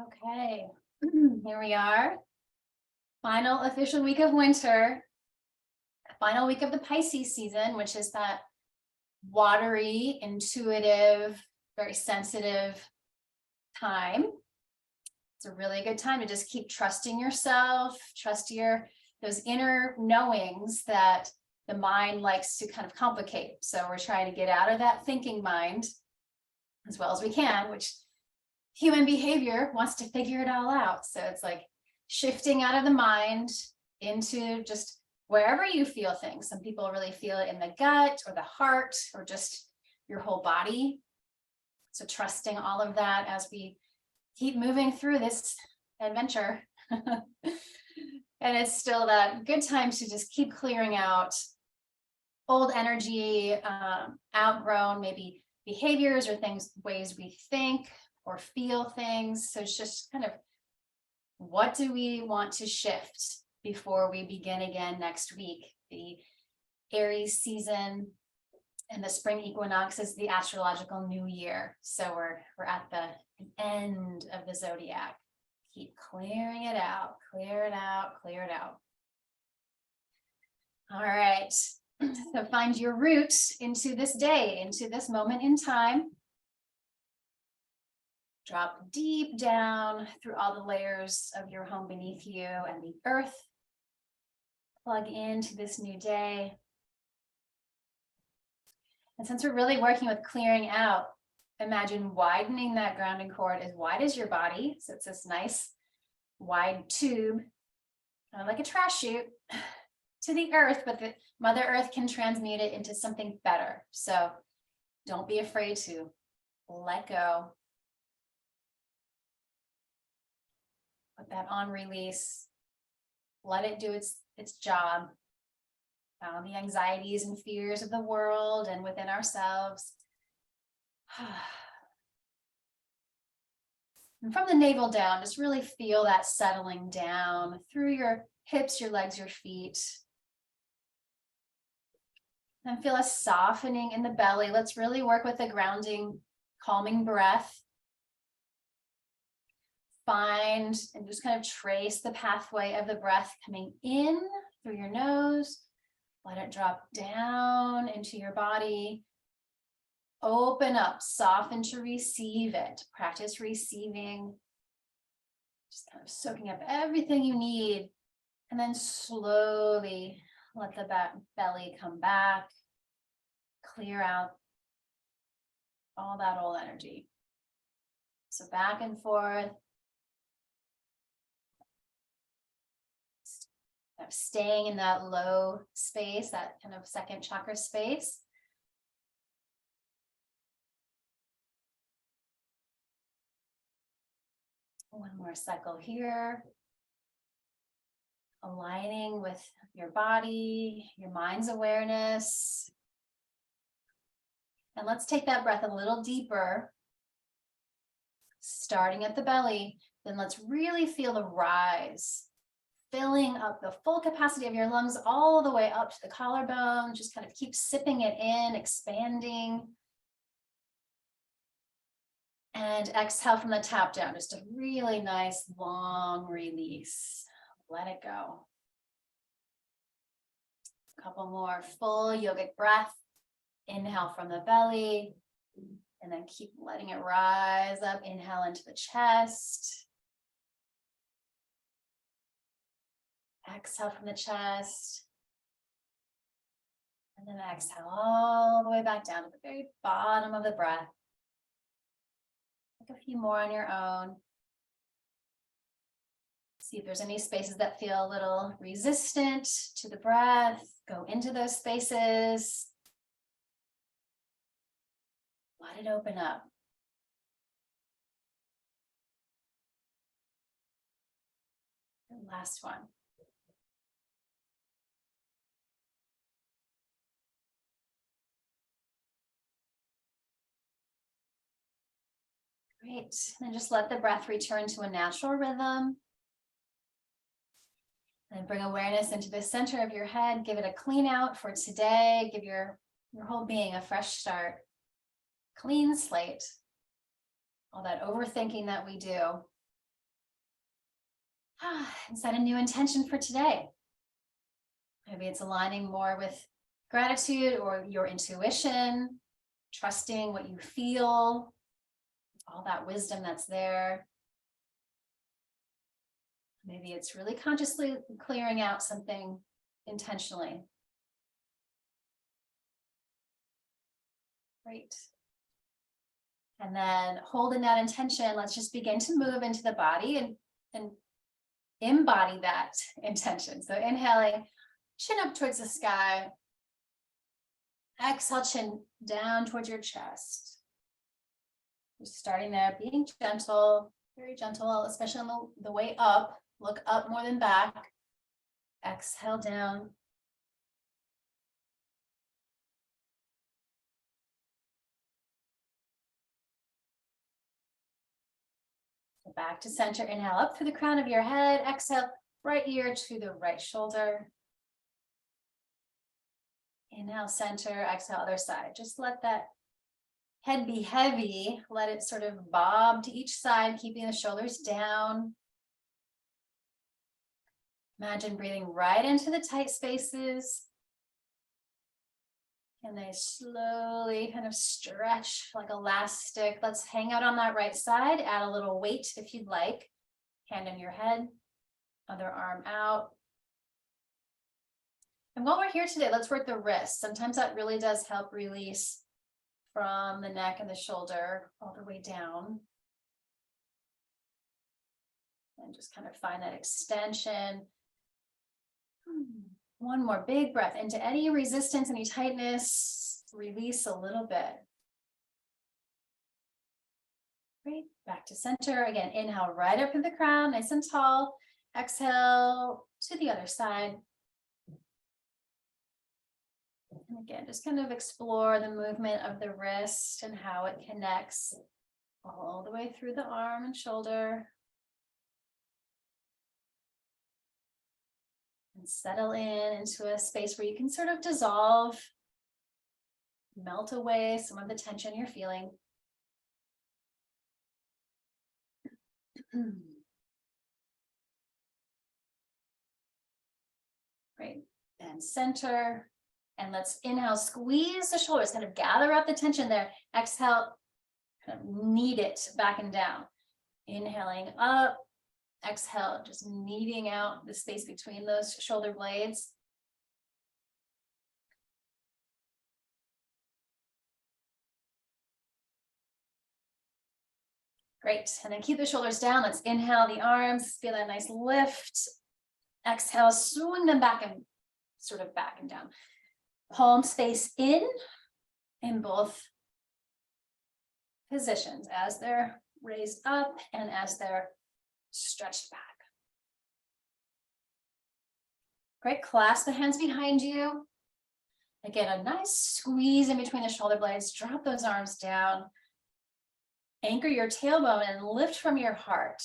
Okay, here we are. Final official week of winter. Final week of the Pisces season, which is that watery, intuitive, very sensitive time. It's a really good time to just keep trusting yourself, trust those inner knowings that the mind likes to kind of complicate. So we're trying to get out of that thinking mind as well as we can, which human behavior wants to figure it all out. So it's like shifting out of the mind into just wherever you feel things. Some people really feel it in the gut or the heart or just your whole body. So trusting all of that as we keep moving through this adventure. And it's still that good time to just keep clearing out old energy, outgrown maybe behaviors or things, ways we think or feel things. So it's just kind of, what do we want to shift before we begin again next week? The Aries season and the spring equinox is the astrological new year. So we're at the end of the zodiac. Keep clearing it out, clear it out, clear it out. All right. So find your root into this day, into this moment in time. Drop deep down through all the layers of your home beneath you and the earth. Plug into this new day. And since we're really working with clearing out, imagine widening that grounding cord as wide as your body. So it's this nice wide tube, kind of like a trash chute, to the earth, but the Mother Earth can transmute it into something better. So don't be afraid to let go. Put that on release. Let it do its job. The anxieties and fears of the world and within ourselves. And from the navel down, just really feel that settling down through your hips, your legs, your feet. And feel a softening in the belly. Let's really work with the grounding, calming breath. Find and just kind of trace the pathway of the breath coming in through your nose. Let it drop down into your body. Open up, soften to receive it. Practice receiving. Just kind of soaking up everything you need. And then slowly let the belly come back. Clear out all that old energy. So back and forth. Staying in that low space, that kind of second chakra space. One more cycle here. Aligning with your body, your mind's awareness. And let's take that breath a little deeper. Starting at the belly, then let's really feel the rise. Filling up the full capacity of your lungs all the way up to the collarbone. Just kind of keep sipping it in, expanding. And exhale from the top down. Just a really nice long release. Let it go. A couple more full yogic breath. Inhale from the belly. And then keep letting it rise up. Inhale into the chest. Exhale from the chest. And then exhale all the way back down to the very bottom of the breath. Take a few more on your own. See if there's any spaces that feel a little resistant to the breath. Go into those spaces. Let it open up. And last one. Great. And just let the breath return to a natural rhythm. And bring awareness into the center of your head. Give it a clean out for today. Give your whole being a fresh start. Clean slate. All that overthinking that we do. And set a new intention for today. Maybe it's aligning more with gratitude or your intuition, trusting what you feel, all that wisdom that's there. Maybe it's really consciously clearing out something intentionally. Great. And then holding that intention, let's just begin to move into the body and embody that intention. So inhaling, chin up towards the sky. Exhale, chin down towards your chest. Just starting there, being gentle, very gentle, especially on the way up. Look up more than back. Exhale down. Back to center, inhale up through the crown of your head, exhale right ear to the right shoulder. Inhale center, exhale other side. Just let that head be heavy, let it sort of bob to each side, keeping the shoulders down. Imagine breathing right into the tight spaces. And they slowly kind of stretch like elastic. Let's hang out on that right side. Add a little weight if you'd like. Hand on your head, other arm out. And while we're here today, let's work the wrists. Sometimes that really does help release from the neck and the shoulder all the way down. And just kind of find that extension. One more big breath into any resistance, any tightness, release a little bit. Great, back to center. Again, inhale right up to the crown, nice and tall. Exhale to the other side. And again, just kind of explore the movement of the wrist and how it connects all the way through the arm and shoulder. And settle into a space where you can sort of dissolve, melt away some of the tension you're feeling. Great. And center. And let's inhale, squeeze the shoulders, kind of gather up the tension there. Exhale, kind of knead it back and down. Inhaling up. Exhale, just kneading out the space between those shoulder blades. Great, and then keep the shoulders down. Let's inhale the arms, feel that nice lift. Exhale, swing them back and sort of back and down. Palms face in both positions as they're raised up and as they're stretched back. Great, clasp the hands behind you. Again, a nice squeeze in between the shoulder blades. Drop those arms down. Anchor your tailbone and lift from your heart.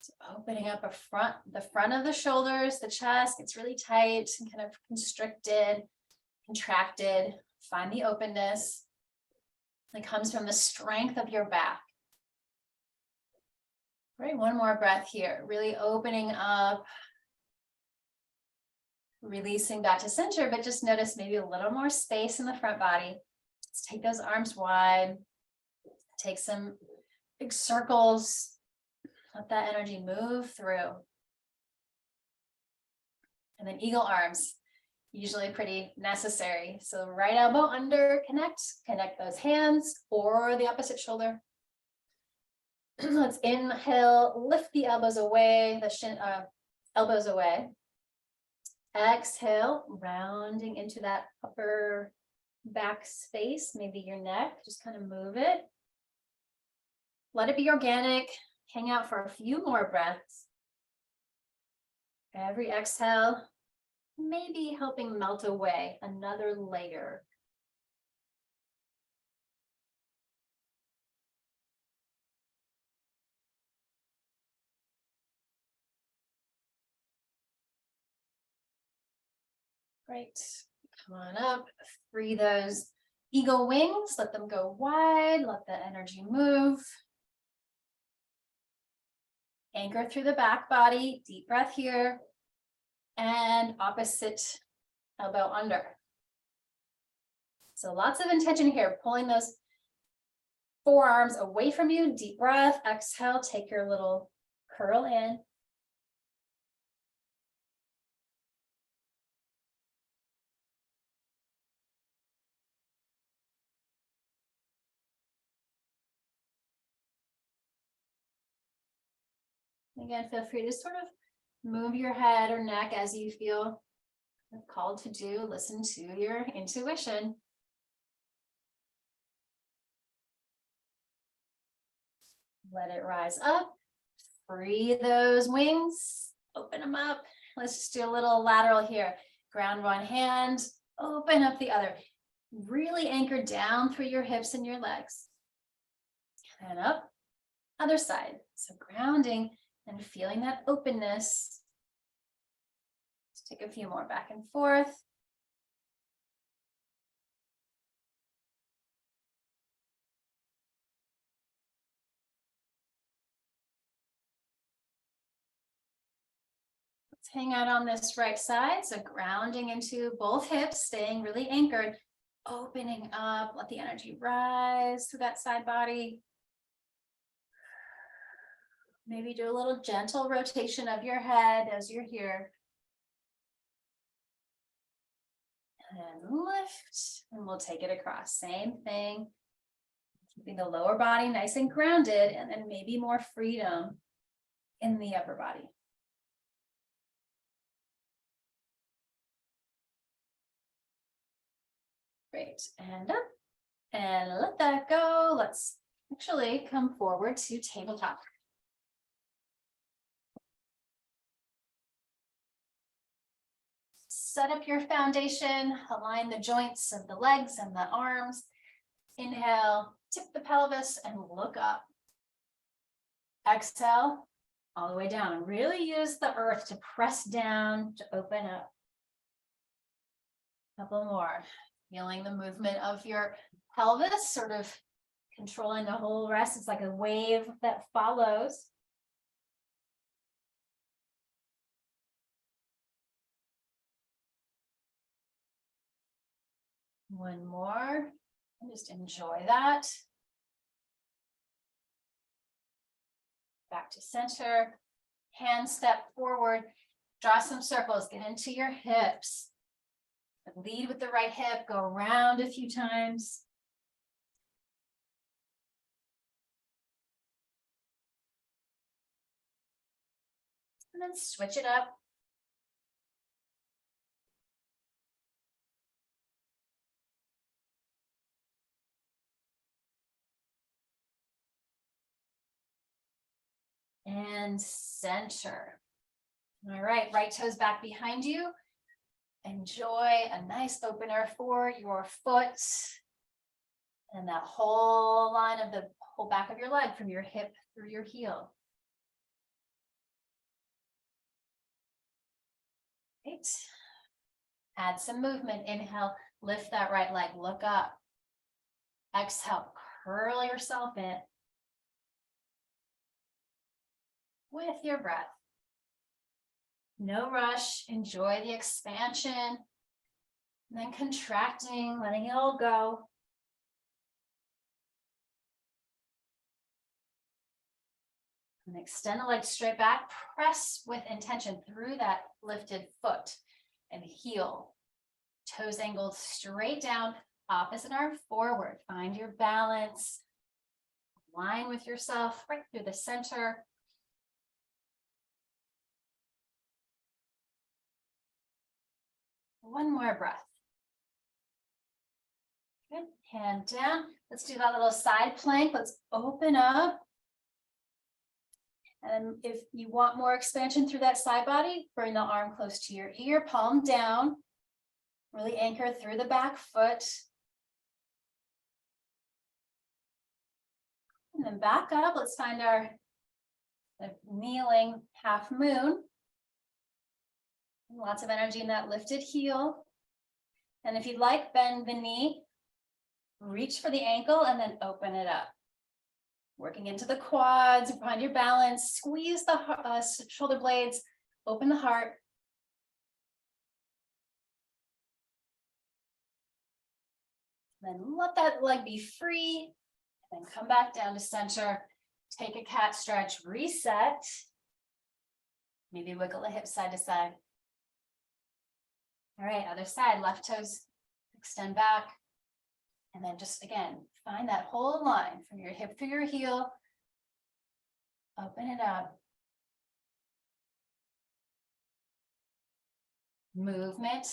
So opening up the front of the shoulders, the chest gets really tight and kind of constricted, contracted. Find the openness that comes from the strength of your back. Great, one more breath here. Really opening up, releasing back to center, but just notice maybe a little more space in the front body. Let's take those arms wide. Take some big circles. Let that energy move through. And then eagle arms, usually pretty necessary. So right elbow under, connect those hands or the opposite shoulder. Let's inhale, lift the elbows away, elbows away. Exhale, rounding into that upper back space, maybe your neck, just kind of move it. Let it be organic. Hang out for a few more breaths. Every exhale, maybe helping melt away another layer. Great. Come on up, free those eagle wings, let them go wide, let the energy move. Anchor through the back body, deep breath here. And opposite elbow under. So lots of intention here, pulling those forearms away from you, deep breath, exhale, take your little curl in. Again, feel free to sort of move your head or neck as you feel called to do. Listen to your intuition. Let it rise up. Free those wings. Open them up. Let's just do a little lateral here. Ground one hand, open up the other. Really anchor down through your hips and your legs. And up, other side. So grounding and feeling that openness. Let's take a few more back and forth. Let's hang out on this right side. So grounding into both hips, staying really anchored, opening up, let the energy rise through that side body. Maybe do a little gentle rotation of your head as you're here. And lift, and we'll take it across. Same thing. Keeping the lower body nice and grounded, and then maybe more freedom in the upper body. Great, and up, and let that go. Let's actually come forward to tabletop. Set up your foundation, align the joints of the legs and the arms. Inhale, tip the pelvis and look up. Exhale, all the way down. Really use the earth to press down, to open up. Couple more. Feeling the movement of your pelvis, sort of controlling the whole rest. It's like a wave that follows. One more, and just enjoy that. Back to center, hand step forward, draw some circles, get into your hips. Lead with the right hip, go around a few times. And then switch it up. And center. All right, right toes back behind you. Enjoy a nice opener for your foot. And that whole line of the whole back of your leg from your hip through your heel. Great. Add some movement. Inhale, lift that right leg, look up. Exhale, curl yourself in. With your breath. No rush, enjoy the expansion. And then contracting, letting it all go. And extend the legs straight back, press with intention through that lifted foot and heel. Toes angled straight down, opposite arm forward. Find your balance. Align with yourself right through the center. One more breath. Good, hand down. Let's do that little side plank. Let's open up. And if you want more expansion through that side body, bring the arm close to your ear, palm down. Really anchor through the back foot. And then back up. Let's find our kneeling half moon. Lots of energy in that lifted heel. And if you'd like, bend the knee, reach for the ankle, and then open it up. Working into the quads, find your balance, squeeze the shoulder blades, open the heart. Then let that leg be free, and then come back down to center. Take a cat stretch, reset. Maybe wiggle the hips side to side. All right, other side, left toes extend back. And then just again, find that whole line from your hip through your heel. Open it up. Movement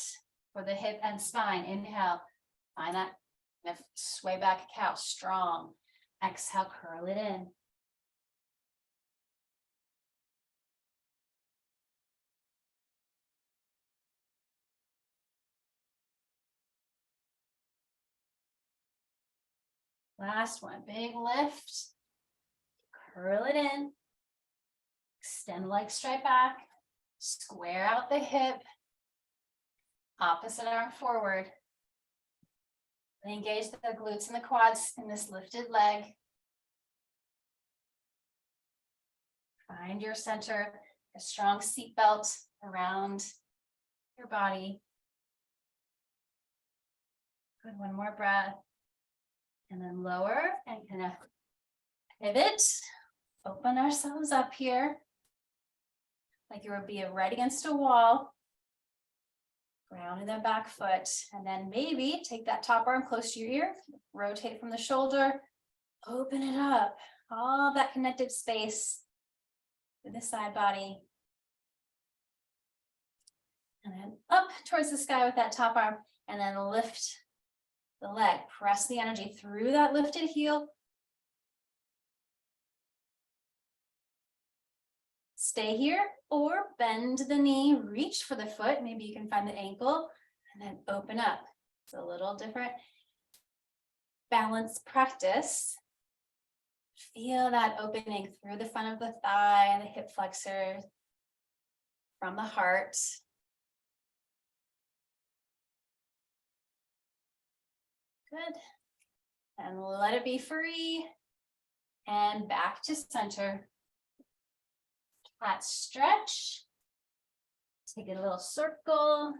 for the hip and spine. Inhale, find that. Sway back cow, strong. Exhale, curl it in. Last one, big lift. Curl it in. Extend leg straight back. Square out the hip. Opposite arm forward. Engage the glutes and the quads in this lifted leg. Find your center, a strong seat belt around your body. Good, one more breath. And then lower and kind of pivot. Open ourselves up here. Like you would be right against a wall. Ground in the back foot. And then maybe take that top arm close to your ear. Rotate from the shoulder. Open it up. All that connective space with the side body. And then up towards the sky with that top arm. And then lift the leg. Press the energy through that lifted heel. Stay here or bend the knee, reach for the foot. Maybe you can find the ankle and then open up. It's a little different balance practice. Feel that opening through the front of the thigh and the hip flexor from the heart. Good. And let it be free. And back to center. Cat stretch. Take a little circle.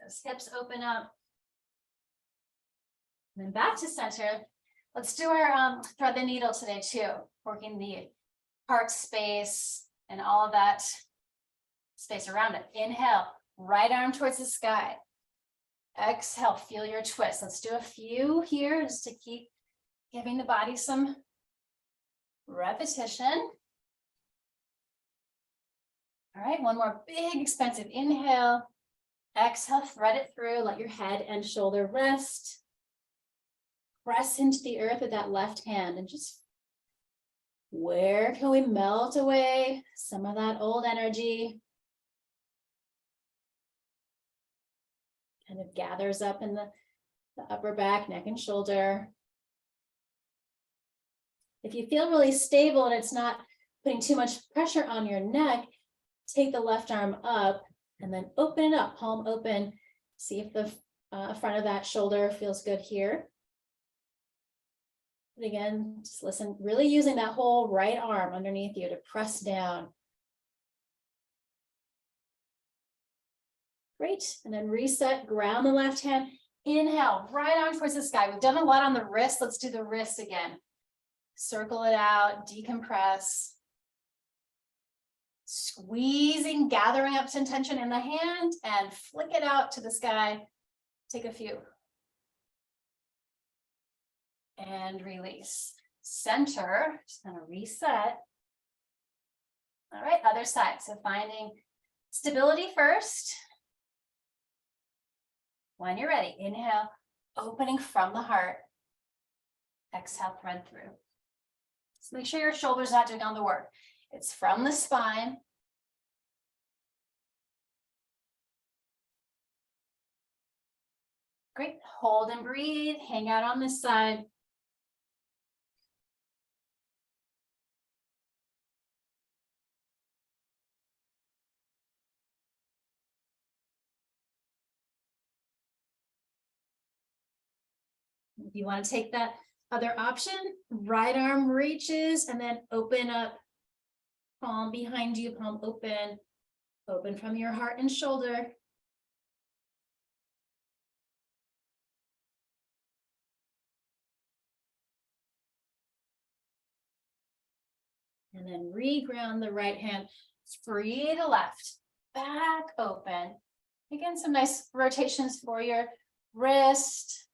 Those hips open up. And then back to center. Let's do our thread the needle today too. Working the heart space and all of that space around it. Inhale, right arm towards the sky. Exhale, feel your twist. Let's do a few here just to keep giving the body some repetition. All right, one more big expensive inhale. Exhale, thread it through, let your head and shoulder rest. Press into the earth with that left hand and just where can we melt away some of that old energy? Kind of gathers up in the upper back, neck and shoulder. If you feel really stable and it's not putting too much pressure on your neck, take the left arm up and then open it up, palm open. See if the front of that shoulder feels good here. But again, just listen, really using that whole right arm underneath you to press down. Great, and then reset, ground the left hand. Inhale, right arm towards the sky. We've done a lot on the wrist. Let's do the wrist again. Circle it out, decompress. Squeezing, gathering up some tension in the hand and flick it out to the sky. Take a few. And release. Center, just gonna reset. All right, other side. So finding stability first. When you're ready, inhale, opening from the heart. Exhale, thread through. So make sure your shoulder's not doing all the work. It's from the spine. Great, hold and breathe, hang out on this side. If you want to take that Other option, right arm reaches and then open up. Palm behind you, palm open. Open from your heart and shoulder. And then reground the right hand, free the left, back open. Again, some nice rotations for your wrist.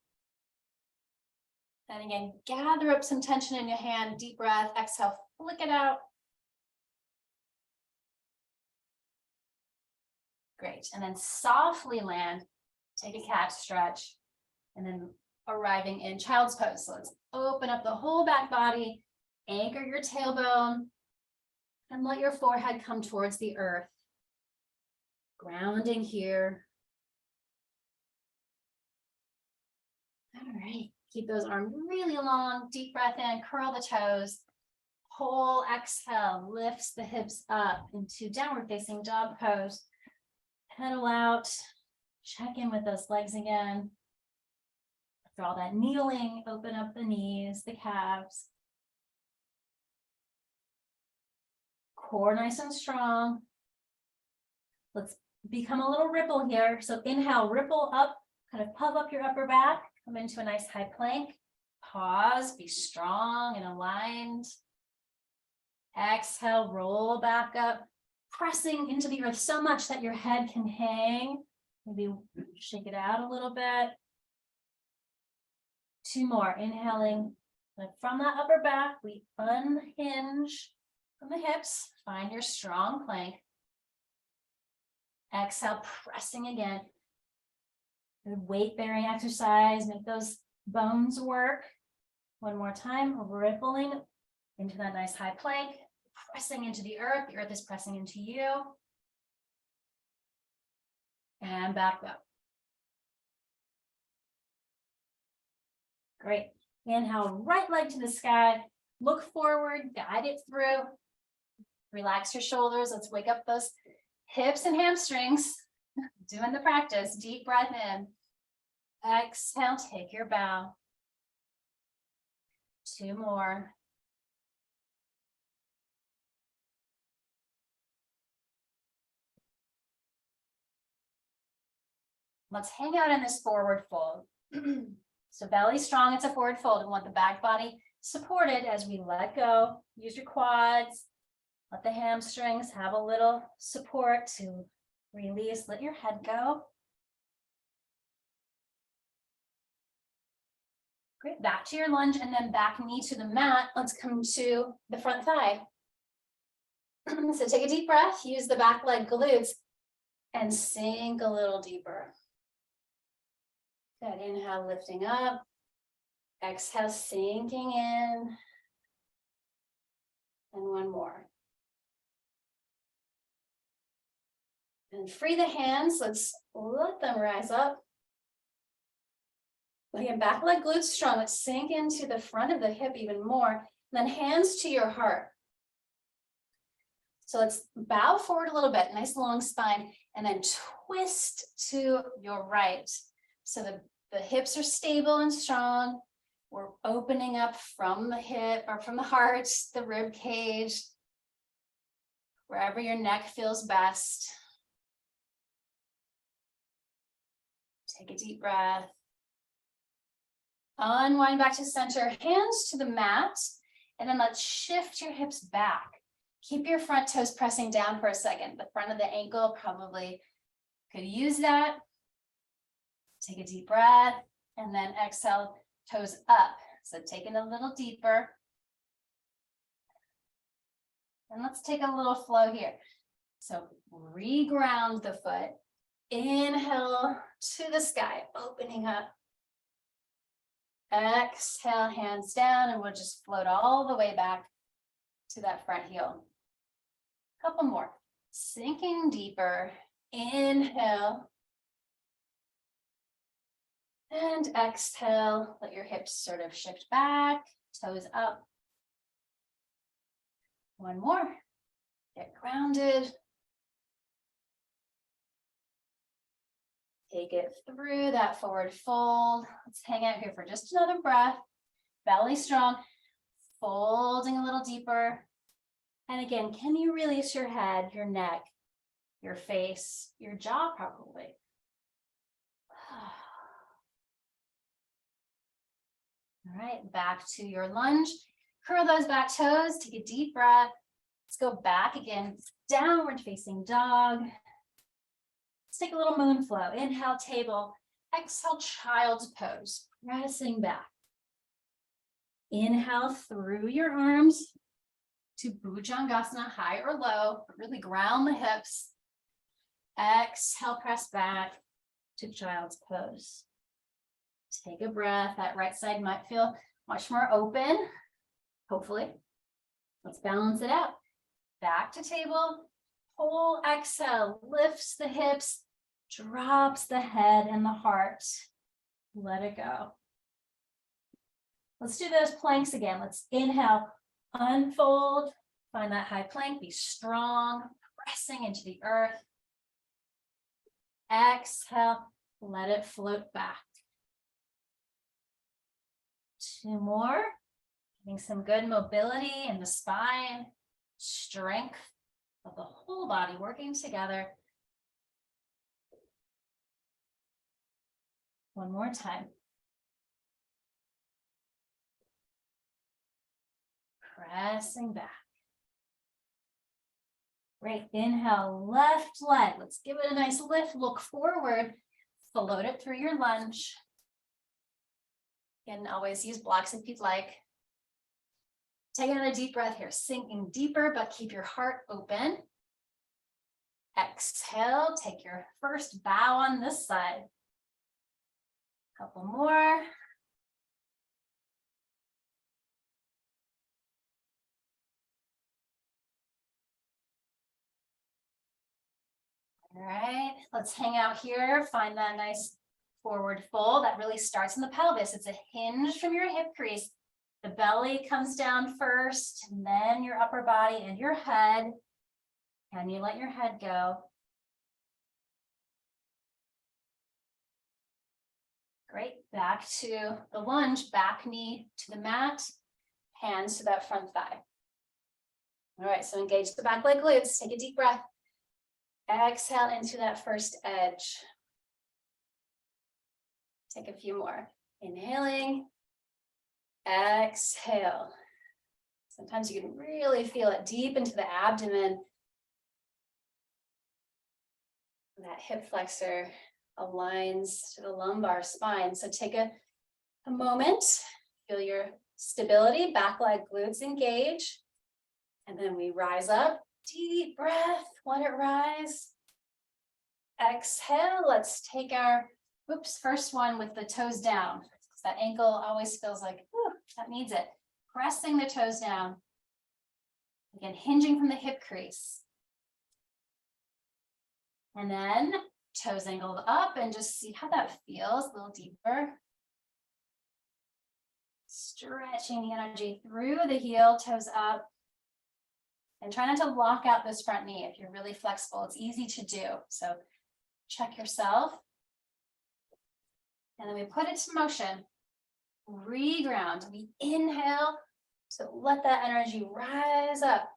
And again, gather up some tension in your hand, deep breath, exhale, flick it out. Great, and then softly land, take a cat stretch, and then arriving in child's pose. So let's open up the whole back body, anchor your tailbone, and let your forehead come towards the earth. Grounding here. All right, keep those arms really long, deep breath in, curl the toes. Whole exhale lifts the hips up into downward facing dog pose. Pedal out, check in with those legs again. For all that kneeling, open up the knees, the calves. Core nice and strong. Let's become a little ripple here. So inhale, ripple up, kind of puff up your upper back, come into a nice high plank. Pause, be strong and aligned. Exhale, roll back up, pressing into the earth so much that your head can hang. Maybe shake it out a little bit. Two more, inhaling. From that upper back, we unhinge from the hips. Find your strong plank. Exhale, pressing again. Good weight bearing exercise, make those bones work. One more time, rippling into that nice high plank, pressing into the earth is pressing into you. And back up. Great. Inhale, right leg to the sky, look forward, guide it through. Relax your shoulders, let's wake up those hips and hamstrings. Doing the practice, deep breath in. Exhale, take your bow. Two more. Let's hang out in this forward fold. So belly strong, it's a forward fold. We want the back body supported as we let go. Use your quads. Let the hamstrings have a little support to release. Let your head go. Great, back to your lunge and then back knee to the mat. Let's come to the front thigh. So take a deep breath, use the back leg glutes and sink a little deeper. Good, inhale, lifting up. Exhale, sinking in. And one more. And free the hands, let's let them rise up. Again, back leg glutes strong, let's sink into the front of the hip even more. Then hands to your heart. So let's bow forward a little bit, nice long spine, and then twist to your right. So the hips are stable and strong. We're opening up from the hip or from the heart, the rib cage, wherever your neck feels best. Take a deep breath. Unwind back to center, hands to the mat, and then let's shift your hips back. Keep your front toes pressing down for a second. The front of the ankle probably could use that. Take a deep breath, and then exhale, toes up. So take it a little deeper. And let's take a little flow here. So reground the foot. Inhale to the sky, opening up. Exhale, hands down, and we'll just float all the way back to that front heel. Couple more. Sinking deeper. Inhale. And exhale, let your hips sort of shift back, toes up. One more. Get grounded. Take it through that forward fold. Let's hang out here for just another breath. belly strong, folding a little deeper. And again, can you release your head, your neck, your face, your jaw properly? All right, back to your lunge. Curl those back toes, take a deep breath. Let's go back again, downward facing dog. Let's take a little moon flow. Inhale, table. Exhale, child's pose, pressing back. Inhale through your arms to Bhujangasana, high or low. Really ground the hips. Exhale, press back to child's pose. Take a breath. That right side might feel much more open, hopefully. Let's balance it out. Back to table. Whole exhale lifts the hips, drops the head and the heart. Let it go. Let's do those planks again. Let's inhale, unfold, find that high plank, be strong, pressing into the earth. Exhale, let it float back. 2 more, getting some good mobility in the spine, strength of the whole body working together. 1 more time. Pressing back. Great, inhale, left leg. Let's give it a nice lift, look forward, float it through your lunge. You can always use blocks if you'd like. Take another deep breath here, sinking deeper, but keep your heart open. Exhale, take your first bow on this side. Couple more. All right, let's hang out here. Find that nice forward fold that really starts in the pelvis. It's a hinge from your hip crease. The belly comes down first, and then your upper body and your head. Can you let your head go? Great, back to the lunge, back knee to the mat, hands to that front thigh. All right, so engage the back leg glutes, take a deep breath. Exhale into that first edge. Take a few more. Inhaling, exhale. Sometimes you can really feel it deep into the abdomen. That hip flexor aligns to the lumbar spine. So take a moment, feel your stability, back leg glutes engage. And then we rise up, deep breath, let it rise. Exhale, let's take our, first one with the toes down. That ankle always feels like, that needs it. Pressing the toes down. Again, hinging from the hip crease. And then toes angled up and just see how that feels, a little deeper. Stretching the energy through the heel, toes up. And try not to lock out this front knee. If you're really flexible, it's easy to do. So check yourself. And then we put it to motion. Reground. We inhale. So let that energy rise up.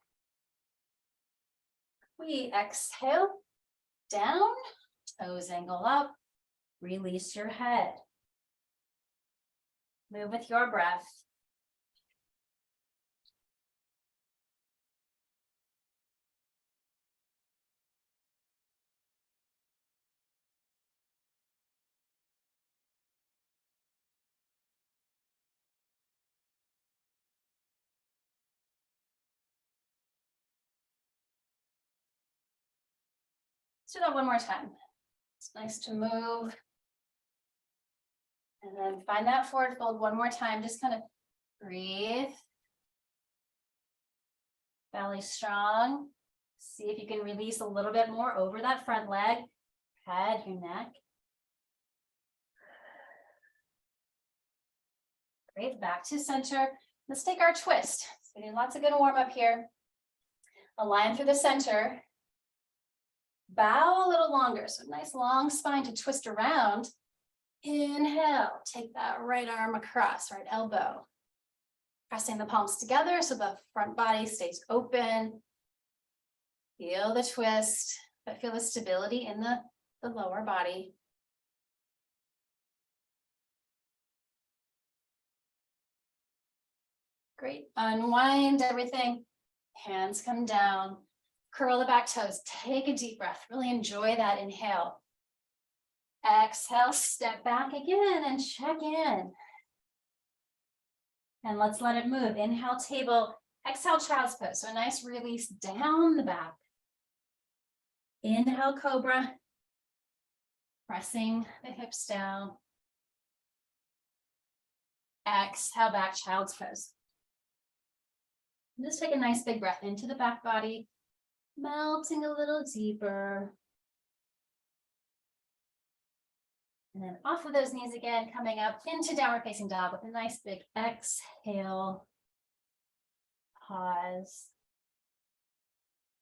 We exhale. Down. Toes angle up. Release your head. Move with your breath. Let's do that one more time. It's nice to move. And then find that forward fold one more time. Just kind of breathe. Belly strong. See if you can release a little bit more over that front leg. Head, your neck. Great, back to center. Let's take our twist. So we did lots of good warm up here. Align through the center. Bow a little longer, so nice long spine to twist around. Inhale, take that right arm across, right elbow. Pressing the palms together so the front body stays open. Feel the twist, but feel the stability in the lower body. Great. Unwind everything. Hands come down. Curl the back toes. Take a deep breath. Really enjoy that inhale. Exhale, step back again and check in. And let's let it move. Inhale, table. Exhale, child's pose. So a nice release down the back. Inhale, cobra. Pressing the hips down. Exhale, back, child's pose. Just take a nice big breath into the back body, melting a little deeper. And then off of those knees again, coming up into downward facing dog with a nice big exhale. Pause.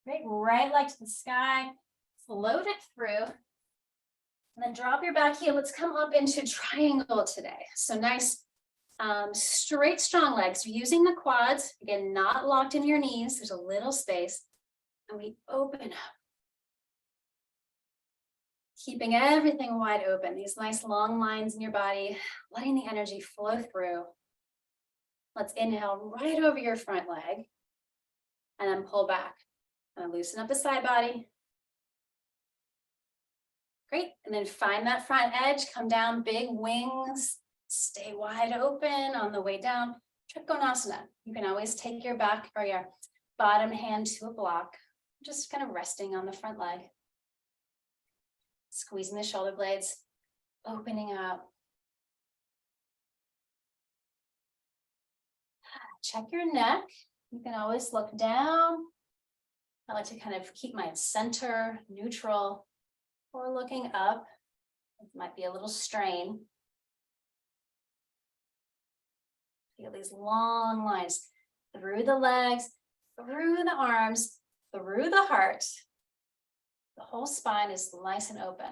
Great, right leg to the sky, float it through. And then drop your back heel. Let's come up into triangle today. So nice, straight, strong legs. You're using the quads, again, not locked in your knees. There's a little space. And we open up. Keeping everything wide open. These nice long lines in your body, letting the energy flow through. Let's inhale right over your front leg. And then pull back. And loosen up the side body. Great, and then find that front edge, come down, big wings, stay wide open on the way down. Trikonasana, you can always take your back or your bottom hand to a block, just kind of resting on the front leg. Squeezing the shoulder blades, opening up. Check your neck, you can always look down. I like to kind of keep my center neutral. Or looking up, it might be a little strain. Feel these long lines through the legs, through the arms, through the heart. The whole spine is nice and open.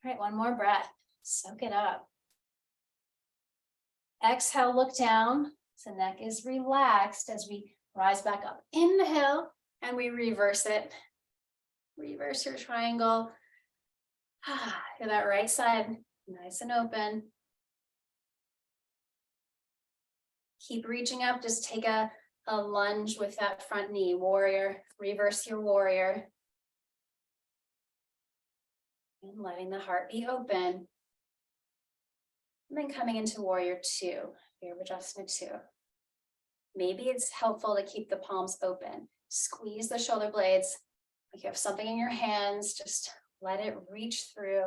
All right, one more breath. Soak it up. Exhale, look down. So neck is relaxed as we rise back up. Inhale, and we reverse it. Reverse your triangle. Feel that right side nice and open. Keep reaching up. Just take a lunge with that front knee. Warrior. Reverse your warrior. And letting the heart be open. And then coming into warrior two. Virabhadrasana 2. Maybe it's helpful to keep the palms open. Squeeze the shoulder blades. If you have something in your hands, just let it reach through.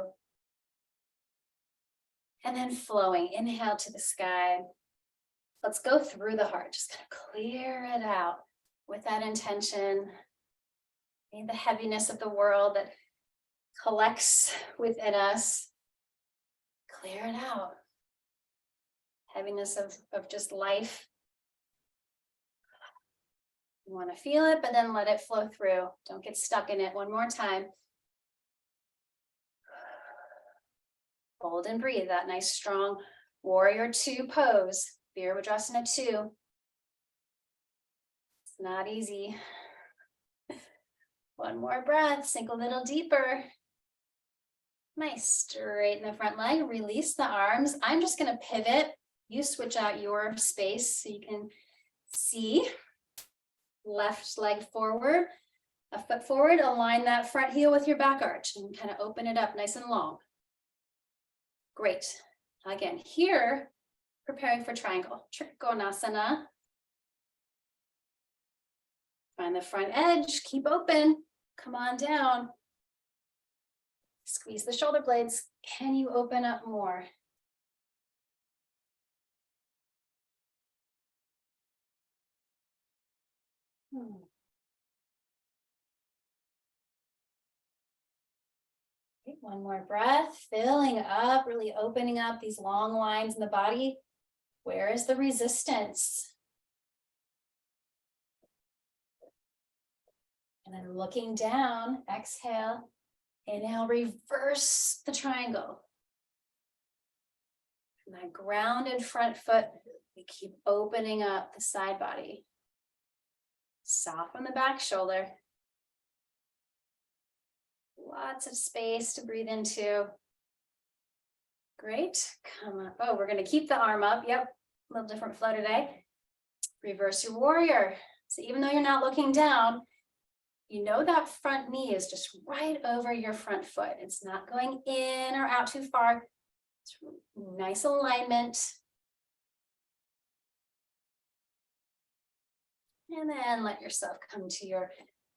And then flowing, inhale to the sky. Let's go through the heart, just kind of clear it out with that intention. Maybe the heaviness of the world that collects within us, clear it out. Heaviness of just life. You want to feel it, but then let it flow through. Don't get stuck in it. One more time. Hold and breathe. That nice, strong warrior 2 pose. Virabhadrasana 2. It's not easy. One more breath. Sink a little deeper. Nice. Straighten the front leg. Release the arms. I'm just going to pivot. You switch out your space so you can see. Left leg forward, a foot forward, align that front heel with your back arch and kind of open it up nice and long. Great. Again, here, preparing for triangle. Trikonasana. Find the front edge, keep open, come on down. Squeeze the shoulder blades. Can you open up more? Okay, one more breath, filling up, really opening up these long lines in the body. Where is the resistance? And then looking down, exhale, inhale, reverse the triangle. My grounded front foot We keep opening up the side body. Soften the back shoulder. Lots of space to breathe into. Great. Come up. Oh, we're going to keep the arm up. Yep. A little different flow today. Reverse your warrior. So even though you're not looking down, you know that front knee is just right over your front foot. It's not going in or out too far. It's nice alignment. And then let yourself come to your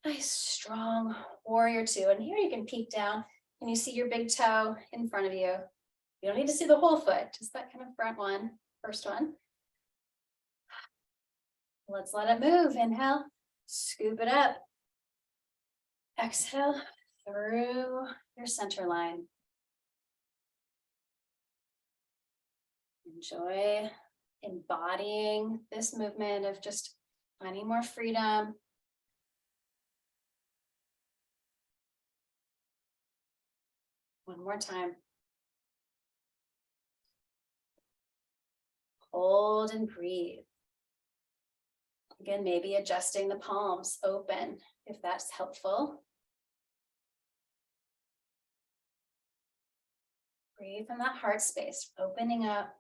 nice, strong warrior two. And here you can peek down and you see your big toe in front of you. You don't need to see the whole foot, just that kind of front one, first one. Let's let it move. Inhale, scoop it up. Exhale through your center line. Enjoy embodying this movement of just finding more freedom. One more time. Hold and breathe. Again, maybe adjusting the palms open if that's helpful. Breathe from that heart space, opening up.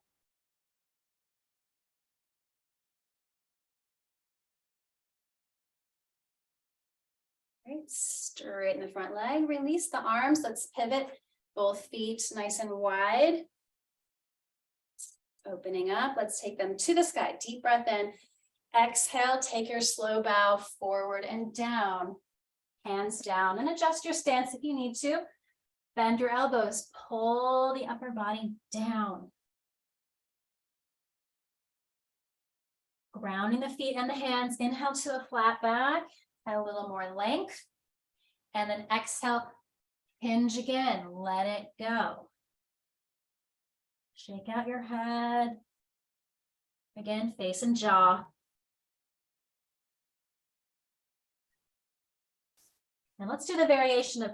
Great, straighten the front leg, release the arms. Let's pivot both feet nice and wide. Opening up, let's take them to the sky. Deep breath in. Exhale, take your slow bow forward and down. Hands down and adjust your stance if you need to. Bend your elbows, pull the upper body down. Grounding the feet and the hands. Inhale to a flat back, add a little more length. And then exhale, hinge again, let it go. Shake out your head. Again, face and jaw. And let's do the variation of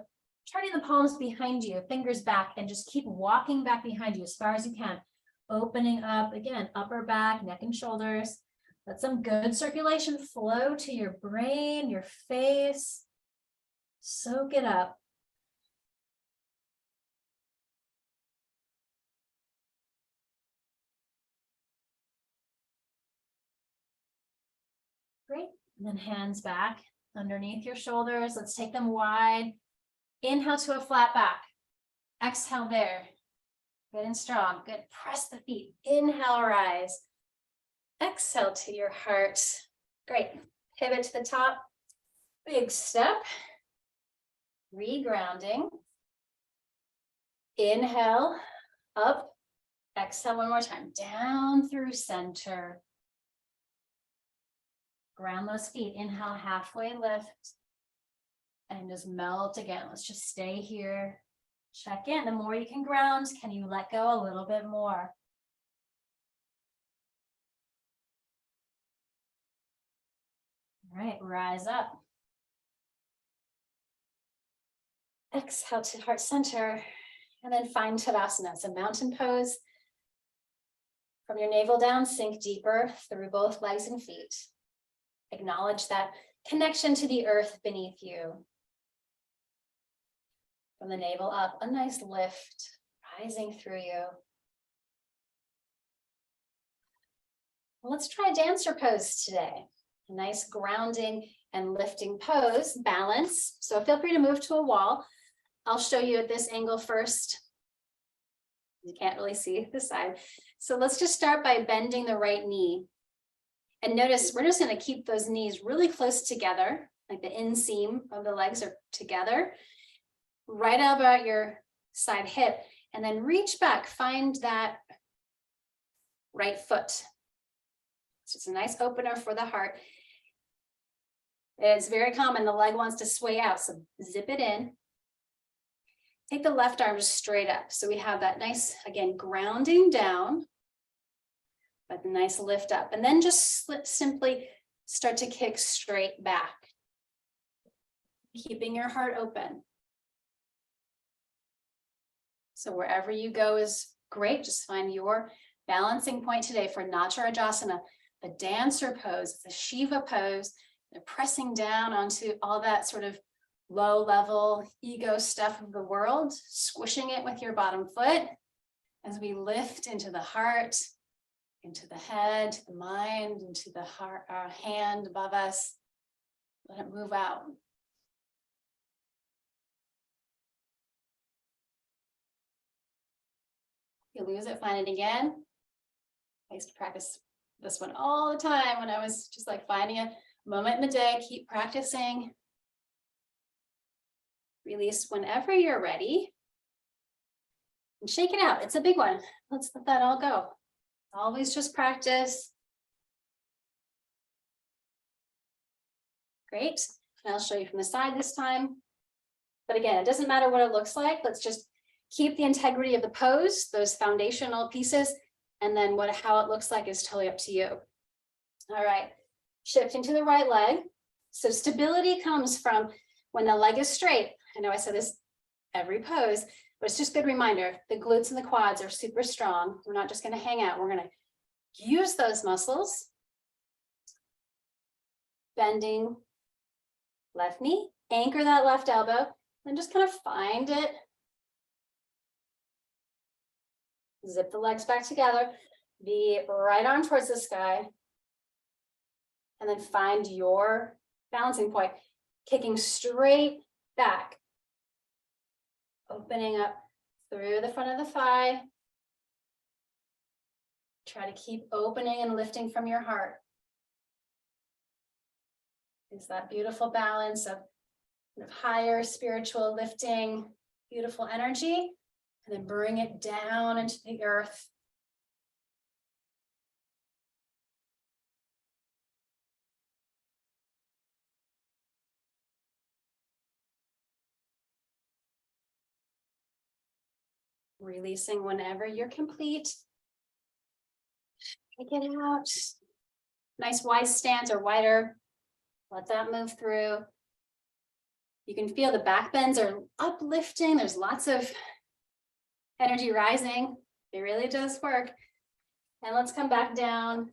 turning the palms behind you, fingers back, and just keep walking back behind you as far as you can. Opening up, again, upper back, neck and shoulders. Let some good circulation flow to your brain, your face. Soak it up. Great. And then hands back underneath your shoulders. Let's take them wide. Inhale to a flat back. Exhale there. Good and strong. Good. Press the feet. Inhale, rise. Exhale to your heart. Great. Pivot to the top. Big step. Regrounding. Inhale, up. Exhale one more time. Down through center. Ground those feet. Inhale, halfway lift. And just melt again. Let's just stay here. Check in. The more you can ground, can you let go a little bit more? All right, rise up. Exhale to heart center. And then find Tadasana. It's a mountain pose. From your navel down, sink deeper through both legs and feet. Acknowledge that connection to the earth beneath you. From the navel up, a nice lift rising through you. Well, let's try a dancer pose today. A nice grounding and lifting pose, balance. So feel free to move to a wall. I'll show you at this angle first. You can't really see the side. So let's just start by bending the right knee. And notice we're just going to keep those knees really close together, like the inseam of the legs are together. Right elbow at your side hip, and then reach back, find that right foot. So it's a nice opener for the heart. It's very common, the leg wants to sway out, so zip it in. Take the left arm just straight up. So we have that nice, again, grounding down, but a nice lift up. And then just simply start to kick straight back, keeping your heart open. So wherever you go is great. Just find your balancing point today for Natarajasana, the dancer pose, the Shiva pose. They're pressing down onto all that sort of low level ego stuff of the world, squishing it with your bottom foot as we lift into the heart, into the head, to the mind, into the heart, our hand above us. Let it move out. If you lose it, find it again. I used to practice this one all the time when I was just like finding a moment in the day, keep practicing. Release whenever you're ready. And shake it out. It's a big one. Let's let that all go. Always just practice. Great. And I'll show you from the side this time. But again, it doesn't matter what it looks like. Let's just keep the integrity of the pose, those foundational pieces, and then how it looks like is totally up to you. All right, shifting to the right leg. So stability comes from when the leg is straight. I know I said this every pose, but it's just a good reminder. The glutes and the quads are super strong. We're not just going to hang out. We're going to use those muscles. Bending left knee, anchor that left elbow, and just kind of find it. Zip the legs back together, the right arm towards the sky, and then find your balancing point, kicking straight back, opening up through the front of the thigh. Try to keep opening and lifting from your heart. It's that beautiful balance of higher spiritual lifting, beautiful energy, and then bring it down into the earth. Releasing whenever you're complete. Take it out. Nice wide stance or wider. Let that move through. You can feel the back bends are uplifting. There's lots of energy rising. It really does work. And let's come back down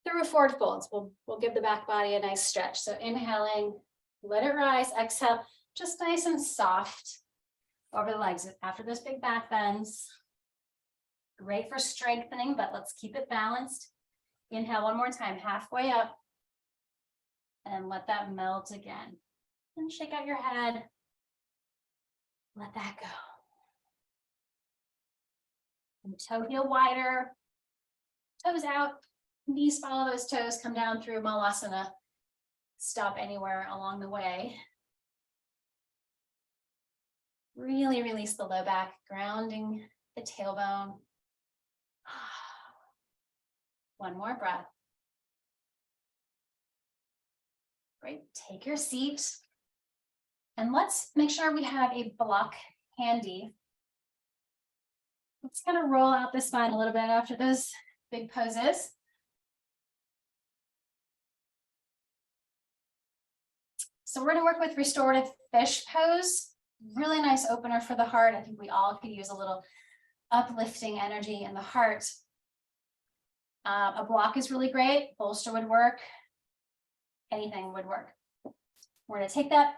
through a forward fold. We'll give the back body a nice stretch. So inhaling, let it rise. Exhale, just nice and soft over the legs after those big back bends. Great for strengthening, but let's keep it balanced. Inhale one more time, halfway up. And let that melt again. And shake out your head. Let that go. And toe heel wider. Toes out. Knees follow those toes. Come down through Malasana. Stop anywhere along the way. Really release the low back, grounding the tailbone. One more breath. Great, take your seat. And let's make sure we have a block handy. Let's kind of roll out the spine a little bit after those big poses. So we're going to work with restorative fish pose. Really nice opener for the heart. I think we all could use a little uplifting energy in the heart. A block is really great. Bolster would work. Anything would work. We're going to take that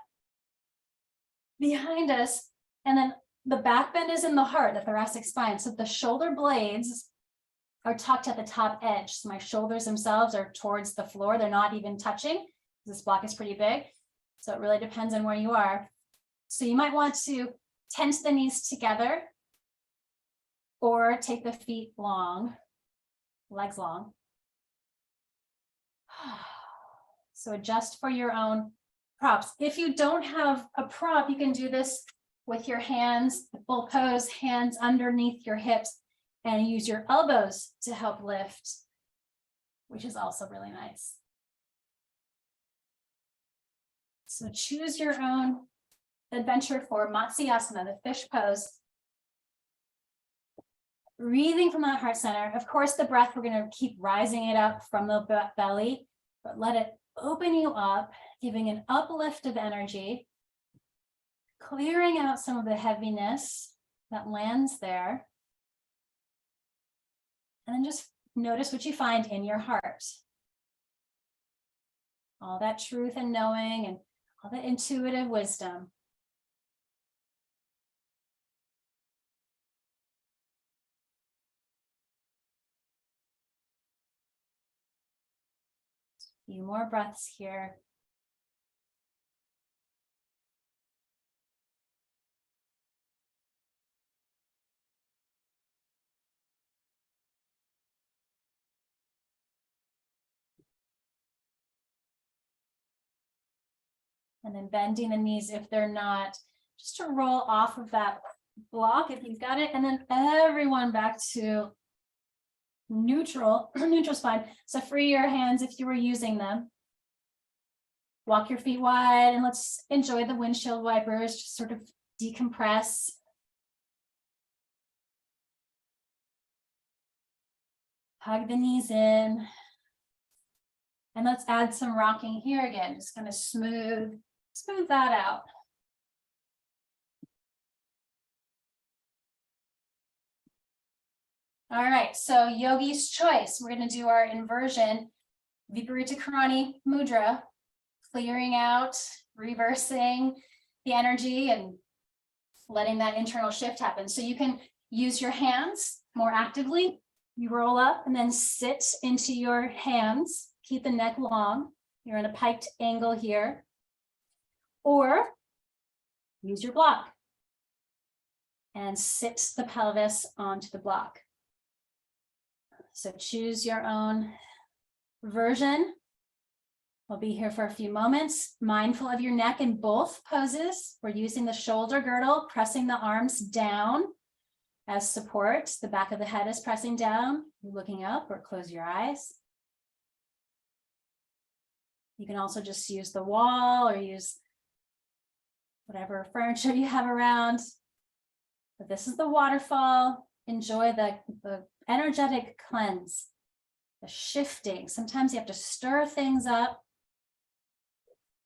behind us, and then the back bend is in the heart, the thoracic spine. So the shoulder blades are tucked at the top edge. So my shoulders themselves are towards the floor. They're not even touching. This block is pretty big. So it really depends on where you are. So you might want to tense the knees together or take the feet long, legs long. So adjust for your own props. If you don't have a prop, you can do this with your hands, the full pose, hands underneath your hips, and use your elbows to help lift, which is also really nice. So choose your own adventure for Matsyasana, the fish pose. Breathing from that heart center. Of course, the breath, we're going to keep rising it up from the belly, but let it open you up, giving an uplift of energy, clearing out some of the heaviness that lands there. And then just notice what you find in your heart. All that truth and knowing and all that intuitive wisdom. A few more breaths here. And then bending the knees if they're not, just to roll off of that block if you've got it. And then everyone back to neutral, neutral spine. So free your hands if you were using them. Walk your feet wide and let's enjoy the windshield wipers, just sort of decompress. Hug the knees in. And let's add some rocking here again, just kind of smooth that out. All right, so Yogi's Choice. We're going to do our inversion, Viparita Karani Mudra, clearing out, reversing the energy and letting that internal shift happen. So you can use your hands more actively. You roll up and then sit into your hands. Keep the neck long. You're in a piked angle here. Or use your block and sit the pelvis onto the block. So choose your own version. We'll be here for a few moments, mindful of your neck in both poses. We're using the shoulder girdle, pressing the arms down as support. The back of the head is pressing down. You're looking up or close your eyes. You can also just use the wall or use whatever furniture you have around. But this is the waterfall. Enjoy the energetic cleanse, the shifting. Sometimes you have to stir things up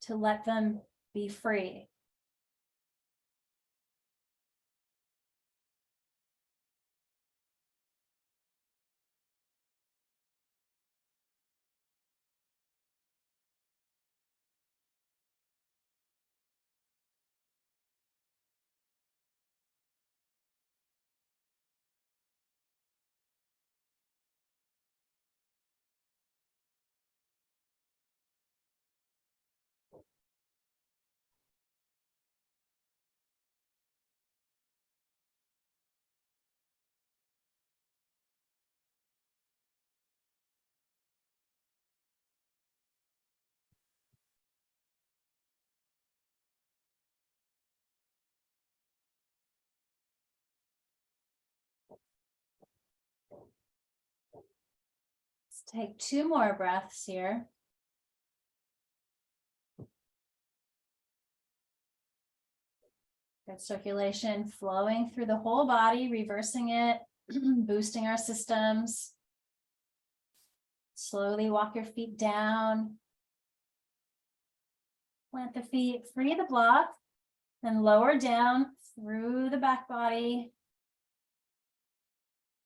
to let them be free. Let's take 2 more breaths here. Good circulation flowing through the whole body, reversing it, boosting our systems. Slowly walk your feet down. Plant the feet, free the block, then lower down through the back body.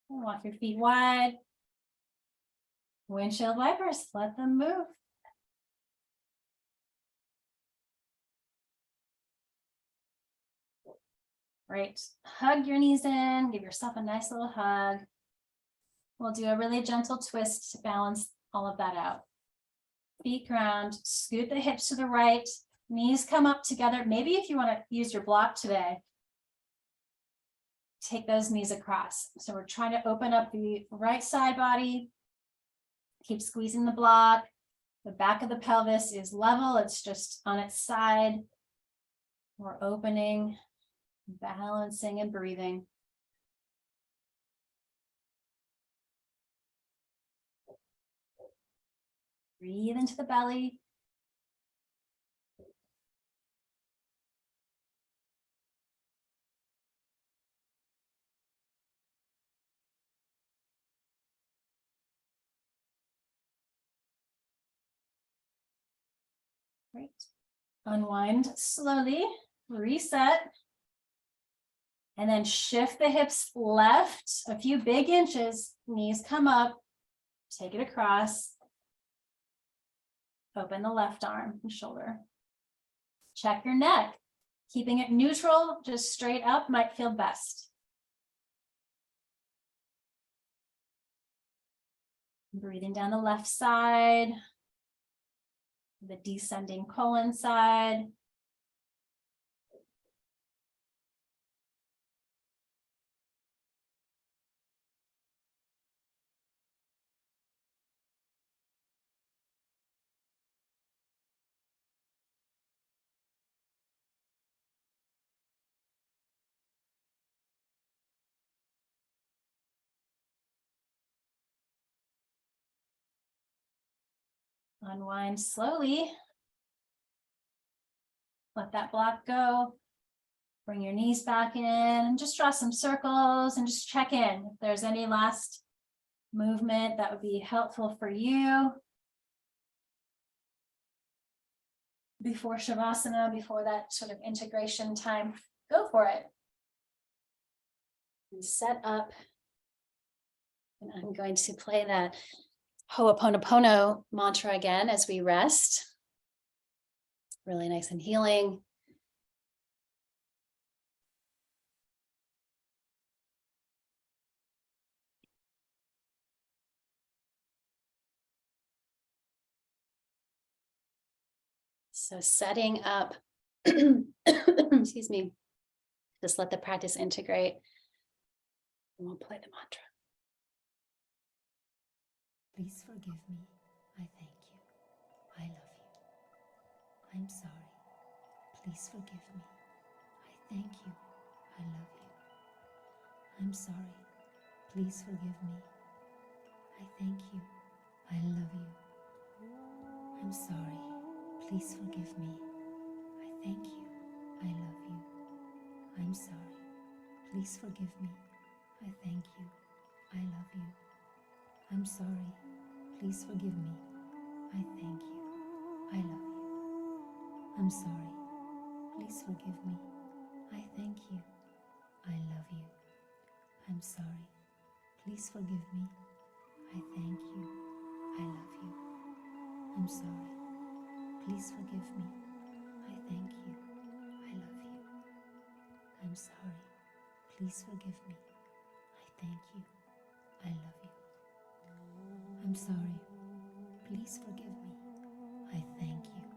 And walk your feet wide. Windshield wipers, let them move. Great. Hug your knees in, give yourself a nice little hug. We'll do a really gentle twist to balance all of that out. Feet ground, scoot the hips to the right, knees come up together. Maybe if you want to use your block today, take those knees across. So we're trying to open up the right side body. Keep squeezing the block. The back of the pelvis is level. It's just on its side. We're opening, balancing, and breathing. Breathe into the belly. Great. Unwind slowly, reset. And then shift the hips left, a few big inches, knees come up, take it across. Open the left arm and shoulder. Check your neck. Keeping it neutral, just straight up might feel best. Breathing down the left side, the descending colon side. Unwind slowly. Let that block go. Bring your knees back in and just draw some circles and just check in. If there's any last movement that would be helpful for you before Shavasana, before that sort of integration time, go for it. And set up. And I'm going to play that Ho'oponopono mantra again as we rest. Really nice and healing. So setting up, excuse me, just let the practice integrate. And we'll play the mantra. Please forgive me. I thank you. I love you. I'm sorry. Please forgive me. I thank you. I love you. I'm sorry. Please forgive me. I thank you. I love you. I'm sorry. Please forgive me. I thank you. I love you. I'm sorry. Please forgive me. I thank you. I love you. I'm sorry. Please forgive me. I thank you. I love you. I'm sorry. Please forgive me. I thank you. I love you. I'm sorry. Please forgive me. I thank you. I love you. I'm sorry. Please forgive me. I thank you. I love you. I'm sorry. Please forgive me. I thank you. I love you. I'm sorry. Please forgive me. I thank you. I love you. I'm sorry. Please forgive me. I thank you. I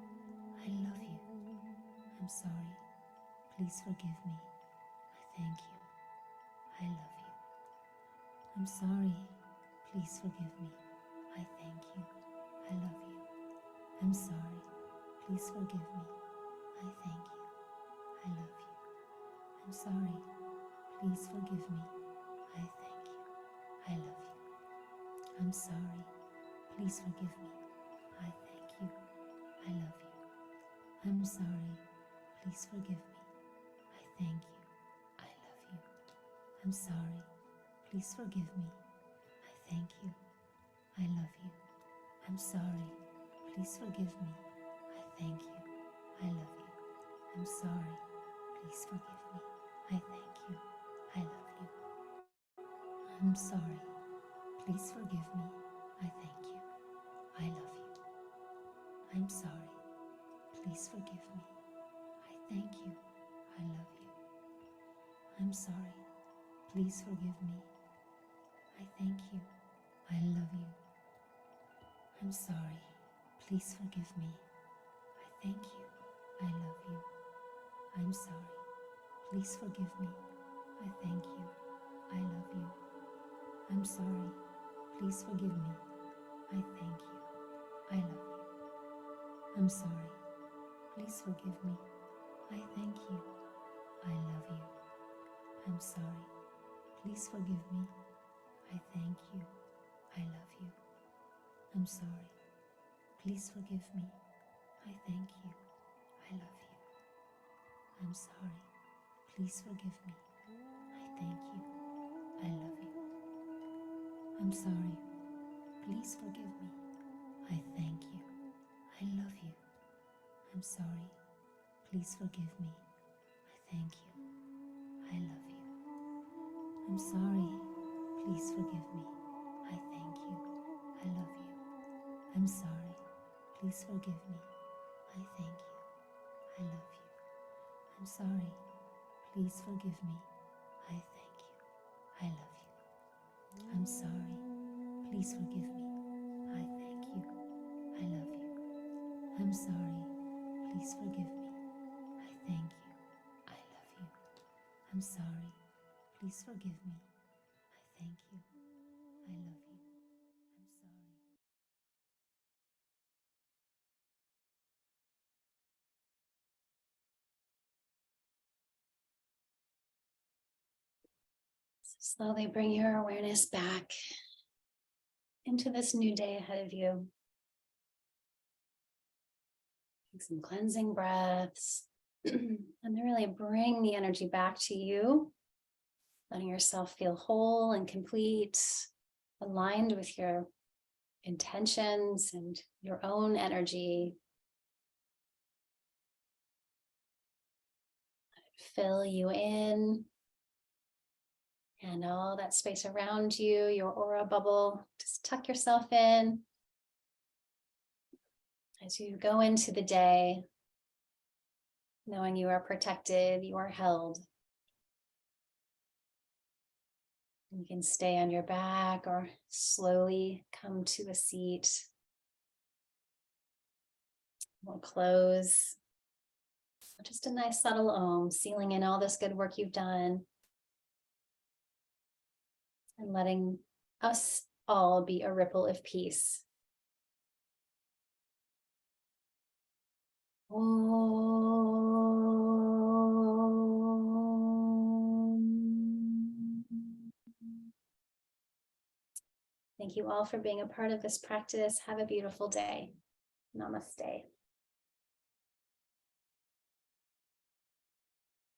love you. I'm sorry. Please forgive me. I thank you. I love you. I'm sorry. Please forgive me. I thank you. I love you. I'm sorry. Please forgive me. I thank you. I love you. I'm sorry. Please forgive me. I thank you. I love you. I'm sorry. Please forgive me. I thank you. I love you. I'm sorry. Please forgive me. I thank you. I love you. I'm sorry. Please forgive me. I thank you. I love you. I'm sorry. Please forgive me. I thank you. I love you. I'm sorry. Please forgive me. I thank you. I love you. I'm sorry. Please forgive me. I thank you. I love you. I'm sorry. Please forgive me. I thank you. I love you. I'm sorry. Please forgive me. I thank you. I love you. I'm sorry. Please forgive me. I thank you. I love you. I'm sorry. Please forgive me. I thank you. I love you. I'm sorry. Please forgive me. I thank you. I love you. I'm sorry. Please forgive me. I thank you. I love you. I'm sorry. Please forgive me. I thank you. I love you. I'm sorry. Please forgive me. I thank you. I love you. I'm sorry. Please forgive me. I thank you. I love you. I'm sorry. Please forgive me. I thank you. I love you. I'm sorry. Please forgive me. I thank you. I love you. I'm sorry. Please forgive me. I thank you. I love you. I'm sorry. Please forgive me. I thank you. I love you. I'm sorry. Please forgive me. I thank you. I love you. I'm sorry. Please forgive me. I thank you. I love you. I'm sorry. Please forgive me. I thank you. I love you. I'm sorry. Slowly bring your awareness back into this new day ahead of you. Take some cleansing breaths and then really bring the energy back to you, letting yourself feel whole and complete, aligned with your intentions and your own energy. Let it fill you in. And all that space around you, your aura bubble, just tuck yourself in as you go into the day, knowing you are protected, you are held. You can stay on your back or slowly come to a seat. We'll close. Just a nice subtle Om, sealing in all this good work you've done. And letting us all be a ripple of peace. Om. Thank you all for being a part of this practice. Have a beautiful day. Namaste.